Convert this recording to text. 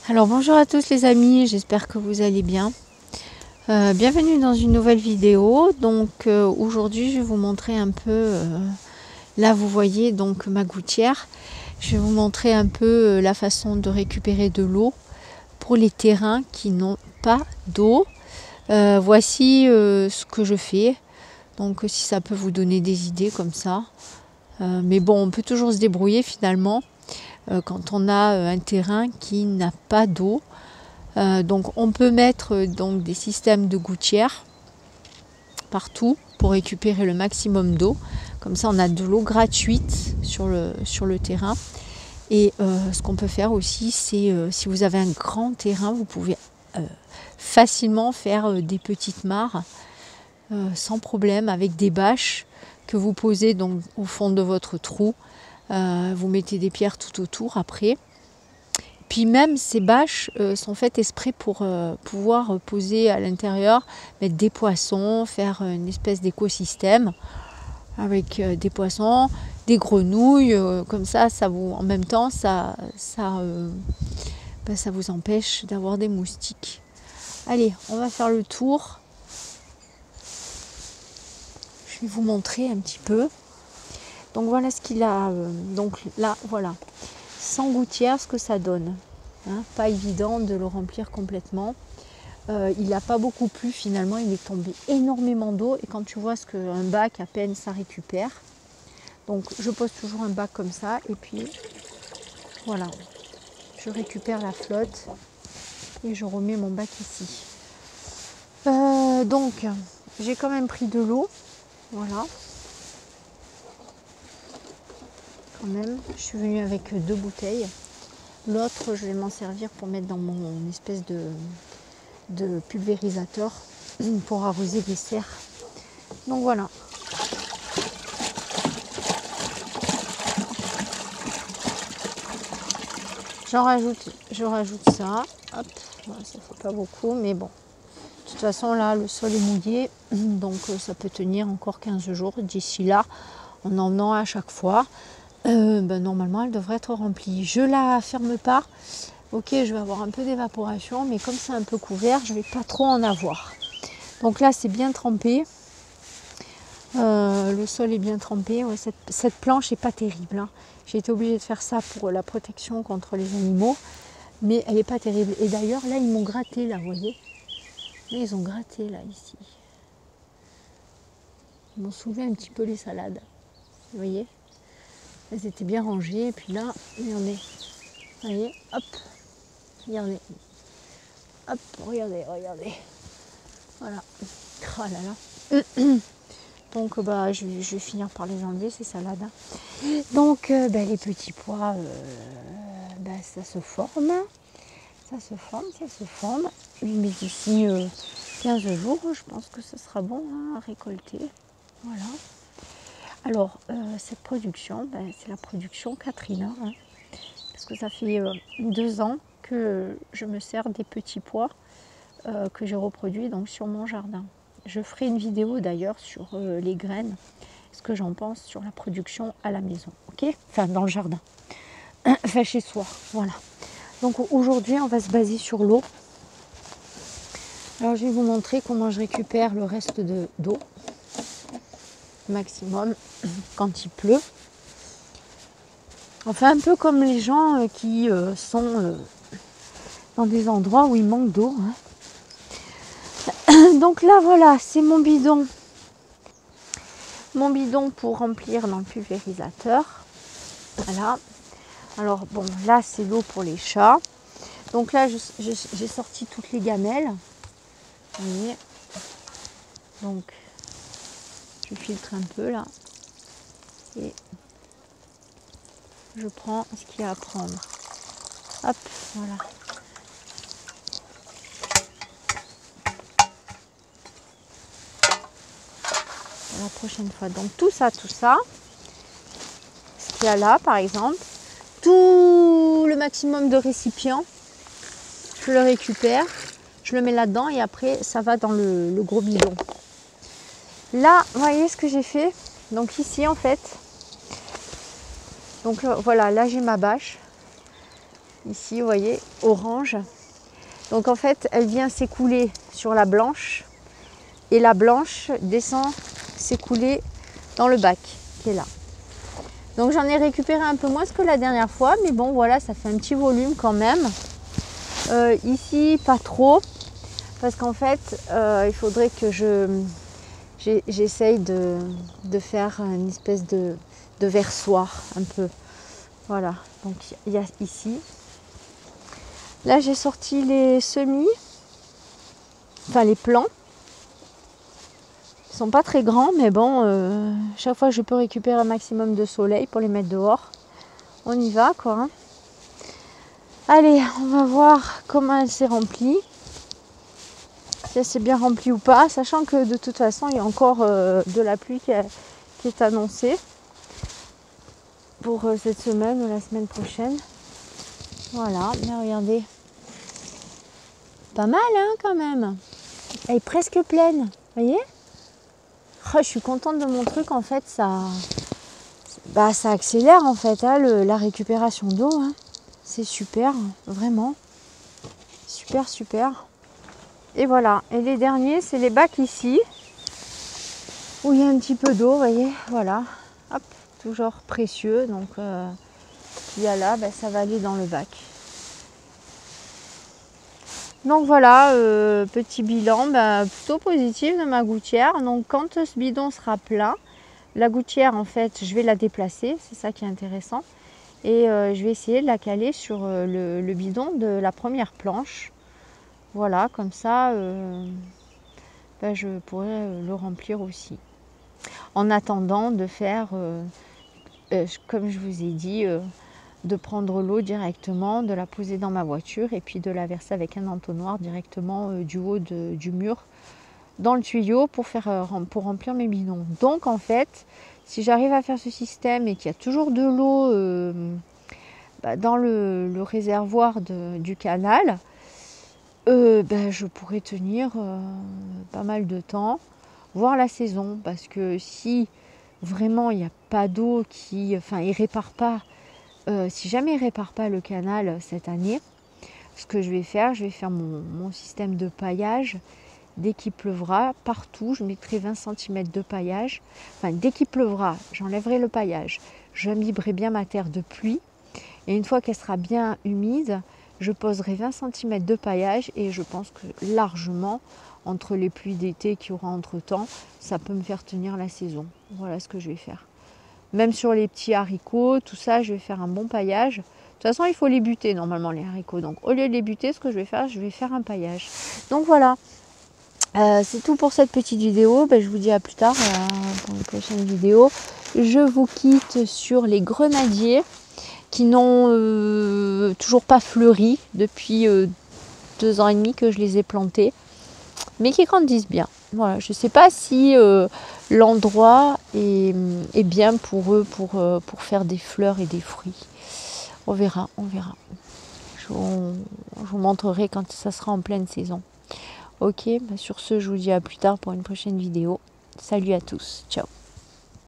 Alors bonjour à tous les amis, j'espère que vous allez bien. Bienvenue dans une nouvelle vidéo. Donc aujourd'hui je vais vous montrer un peu, là vous voyez donc ma gouttière. Je vais vous montrer un peu la façon de récupérer de l'eau pour les terrains qui n'ont pas d'eau. Voici ce que je fais. Donc si ça peut vous donner des idées comme ça. Mais bon, on peut toujours se débrouiller finalement quand on a un terrain qui n'a pas d'eau. Donc on peut mettre donc des systèmes de gouttières partout pour récupérer le maximum d'eau. Comme ça on a de l'eau gratuite sur le terrain. Et ce qu'on peut faire aussi, c'est si vous avez un grand terrain, vous pouvez facilement faire des petites mares sans problème avec des bâches que vous posez donc au fond de votre trou. Vous mettez des pierres tout autour après. Puis même ces bâches sont faites exprès pour pouvoir poser à l'intérieur, mettre des poissons, faire une espèce d'écosystème avec des poissons, des grenouilles, comme ça vous, en même temps, ça vous empêche d'avoir des moustiques. Allez, on va faire le tour. Je vais vous montrer un petit peu. Donc voilà ce qu'il a. Donc là, voilà. Sans gouttière, ce que ça donne. Hein, pas évident de le remplir complètement. Il n'a pas beaucoup plu finalement, il est tombé énormément d'eau. Et quand tu vois ce qu'un bac, à peine ça récupère. Donc je pose toujours un bac comme ça. Et puis voilà, je récupère la flotte. Et je remets mon bac ici. Donc j'ai quand même pris de l'eau. Voilà. Quand même, je suis venue avec 2 bouteilles. L'autre, je vais m'en servir pour mettre dans mon espèce de pulvérisateur pour arroser des serres. Donc voilà. Je rajoute ça. Hop, voilà, ça fait pas beaucoup, mais bon. De toute façon, là, le sol est mouillé, donc ça peut tenir encore 15 jours. D'ici là, en emmenant à chaque fois. Normalement, elle devrait être remplie. Je la ferme pas. Ok, je vais avoir un peu d'évaporation, mais comme c'est un peu couvert, je vais pas trop en avoir. Donc là, c'est bien trempé. Le sol est bien trempé. Ouais, cette planche est pas terrible. Hein. J'ai été obligée de faire ça pour la protection contre les animaux, mais elle est pas terrible. Et d'ailleurs, là, ils m'ont gratté, là, vous voyez. Là, ils ont gratté, là, ici. Ils m'ont soulevé un petit peu les salades. Vous voyez, elles étaient bien rangées. Et puis là, regardez. Vous voyez, hop. Regardez. Hop, regardez. Voilà. Oh là là. Donc je vais finir par les enlever, ces salades. Donc les petits pois, ça se forme. Ça se forme. Mais d'ici 15 jours, je pense que ce sera bon à récolter. Voilà. Alors, cette production, c'est la production Catherine. Hein, parce que ça fait 2 ans que je me sers des petits pois que je reproduis donc sur mon jardin. Je ferai une vidéo d'ailleurs sur les graines, ce que j'en pense sur la production à la maison, ok? Enfin, dans le jardin, enfin chez soi, voilà. Donc aujourd'hui, on va se baser sur l'eau. Alors je vais vous montrer comment je récupère le reste d'eau, maximum, quand il pleut. Enfin, un peu comme les gens qui sont dans des endroits où il manque d'eau. Hein. Donc là, voilà, c'est mon bidon. Mon bidon pour remplir dans le pulvérisateur. Voilà. Alors, bon, là, c'est l'eau pour les chats. Donc là, j'ai sorti toutes les gamelles. Vous voyez. Donc, je filtre un peu, là. Et je prends ce qu'il y a à prendre. Hop, voilà. La prochaine fois. Donc tout ça, ce qu'il y a là par exemple, tout le maximum de récipients, je le récupère, je le mets là-dedans et après ça va dans le gros bidon. Là, vous voyez ce que j'ai fait. Donc ici en fait, donc voilà, là j'ai ma bâche. ici, vous voyez, orange. Donc en fait, elle vient s'écouler sur la blanche et la blanche descend s'écouler dans le bac qui est là. Donc j'en ai récupéré un peu moins que la dernière fois, mais bon voilà, ça fait un petit volume quand même. Ici, pas trop, parce qu'en fait, il faudrait que j'essaye de faire une espèce de versoir un peu. Voilà, donc il y a ici. Là, j'ai sorti les semis, enfin les plants. Ils sont pas très grands, mais bon, chaque fois que je peux récupérer un maximum de soleil pour les mettre dehors, on y va quoi. Hein. Allez, on va voir comment elle s'est remplie. Si elle s'est bien remplie ou pas, sachant que de toute façon, il y a encore de la pluie qui est annoncée pour cette semaine ou la semaine prochaine. Voilà, mais regardez. Pas mal hein, quand même. Elle est presque pleine, vous voyez? Oh, je suis contente de mon truc, en fait, ça accélère en fait hein, la récupération d'eau. Hein. C'est super, vraiment. Super, super. Et voilà. Et les derniers, c'est les bacs ici, où il y a un petit peu d'eau, vous voyez. Voilà. Hop, toujours précieux. Donc, il y a là, ça va aller dans le bac. Donc voilà, petit bilan plutôt positif de ma gouttière. Donc quand ce bidon sera plein, la gouttière en fait je vais la déplacer, c'est ça qui est intéressant. Et je vais essayer de la caler sur le bidon de la première planche. Voilà, comme ça je pourrai le remplir aussi. En attendant de faire, comme je vous ai dit, de prendre l'eau directement, de la poser dans ma voiture et puis de la verser avec un entonnoir directement du haut du mur dans le tuyau pour remplir mes bidons. Donc en fait, si j'arrive à faire ce système et qu'il y a toujours de l'eau dans le réservoir du canal, je pourrais tenir pas mal de temps, voire la saison, parce que si vraiment il n'y a pas d'eau il répare pas. Si jamais il ne répare pas le canal cette année, ce que je vais faire mon système de paillage. Dès qu'il pleuvra, partout, je mettrai 20 cm de paillage. Enfin, dès qu'il pleuvra, j'enlèverai le paillage. J'imbiberai bien ma terre de pluie. Et une fois qu'elle sera bien humide, je poserai 20 cm de paillage. Et je pense que largement, entre les pluies d'été qu'il y aura entre-temps, ça peut me faire tenir la saison. Voilà ce que je vais faire. Même sur les petits haricots, tout ça, je vais faire un bon paillage. De toute façon, il faut les buter normalement, les haricots. Donc, au lieu de les buter, ce que je vais faire un paillage. Donc, voilà. C'est tout pour cette petite vidéo. Je vous dis à plus tard pour une prochaine vidéo. Je vous quitte sur les grenadiers qui n'ont toujours pas fleuri depuis 2 ans et demi que je les ai plantés. Mais qui grandissent bien. Voilà, je ne sais pas si l'endroit est bien pour eux pour faire des fleurs et des fruits. On verra, on verra. Je vous montrerai quand ça sera en pleine saison. Ok, sur ce, je vous dis à plus tard pour une prochaine vidéo. Salut à tous, ciao.